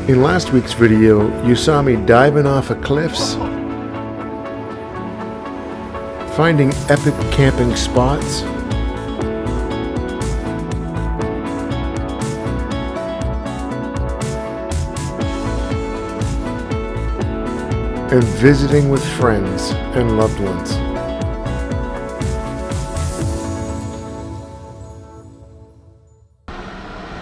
In last week's video, you saw me diving off of cliffs, finding epic camping spots, and visiting with friends and loved ones.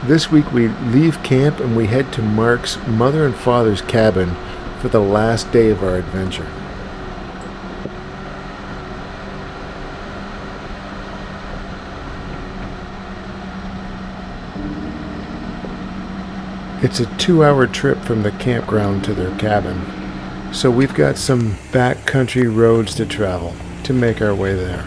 This week we leave camp and we head to Mark's mother and father's cabin for the last day of our adventure. It's a 2-hour trip from the campground to their cabin, so we've got some backcountry roads to travel to make our way there.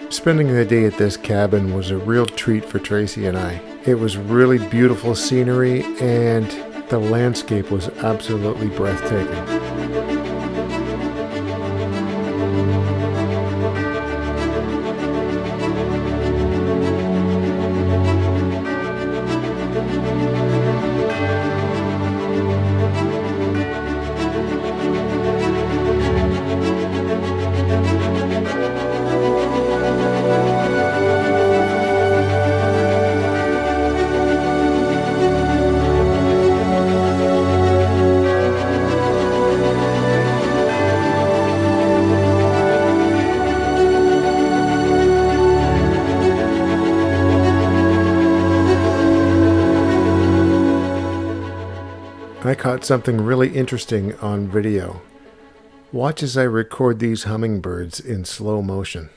Spending the day at this cabin was a real treat for Tracy and I. It was really beautiful scenery and the landscape was absolutely breathtaking. I caught something really interesting on video. Watch as I record these hummingbirds in slow motion.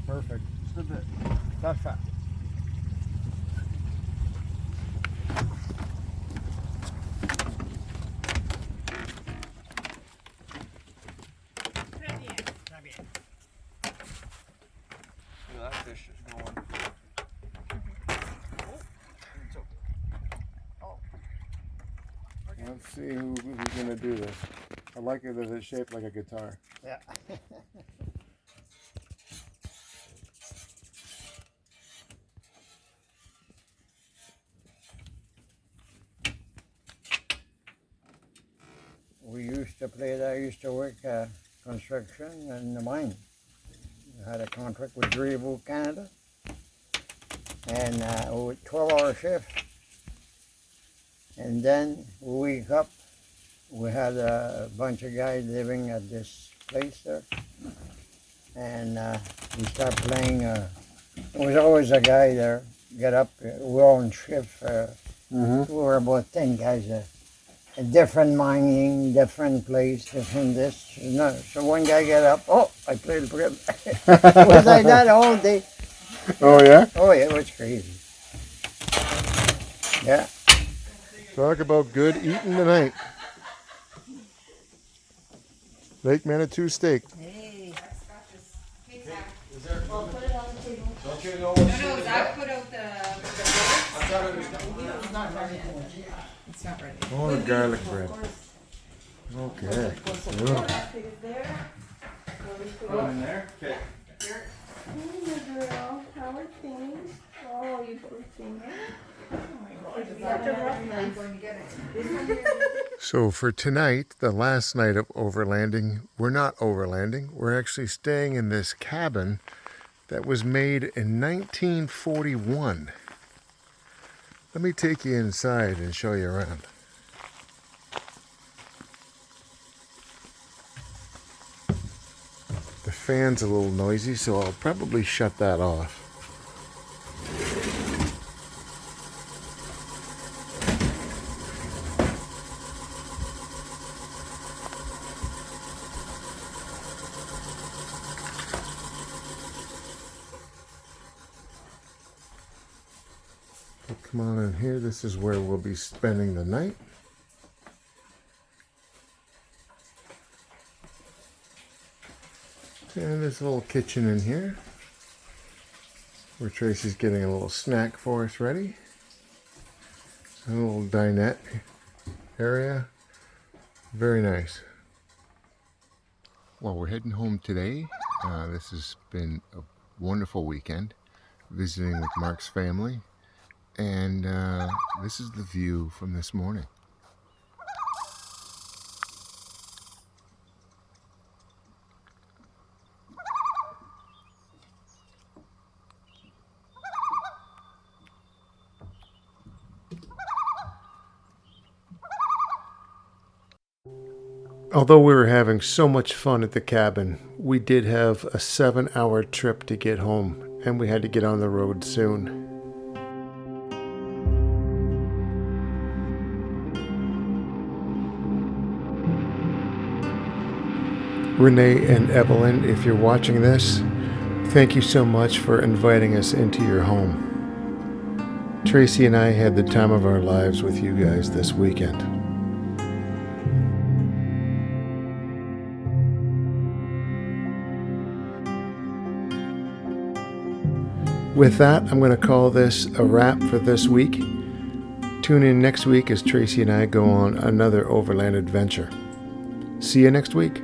Perfect. Just a bit. Not fast. That fish is going. Let's see who's going to do this. I like it that it's shaped like a guitar. Yeah. We used to play that. I used to work construction in the mine. I had a contract with J.A.Schenk Canada, and 12-hour shift. And then we wake up, we had a bunch of guys living at this place there, and we start playing. There was always a guy there. Get up, we're on shift. We were about 10 guys. A different mining, different place, different this. No. So one guy get up, oh, I played the grip. It was like that all day. Oh, yeah? Oh, yeah, it was crazy. Yeah. Talk about good eating tonight. Lake Manitou steak. Hey. Is there, Well, put it on the table. don't you know No, Zach put out the. I thought it was It's not ready yet. It's not ready. Oh, the garlic bread. Okay. Go in there? Okay. Hey, girl, how are things? Oh, you poor thing. So for tonight, the last night of overlanding, we're not overlanding. We're actually staying in this cabin that was made in 1941. Let me take you inside and show you around. The fan's a little noisy, so I'll probably shut that off. Come on in here. This is where we'll be spending the night. And there's a little kitchen in here where Tracy's getting a little snack for us ready. A little dinette area. Very nice. Well, we're heading home today. This has been a wonderful weekend visiting with Mark's family. And this is the view from this morning. Although we were having so much fun at the cabin, we did have a 7-hour trip to get home, and we had to get on the road soon. Renee and Evelyn, if you're watching this, thank you so much for inviting us into your home. Tracy and I had the time of our lives with you guys this weekend. With that, I'm going to call this a wrap for this week. Tune in next week as Tracy and I go on another overland adventure. See you next week.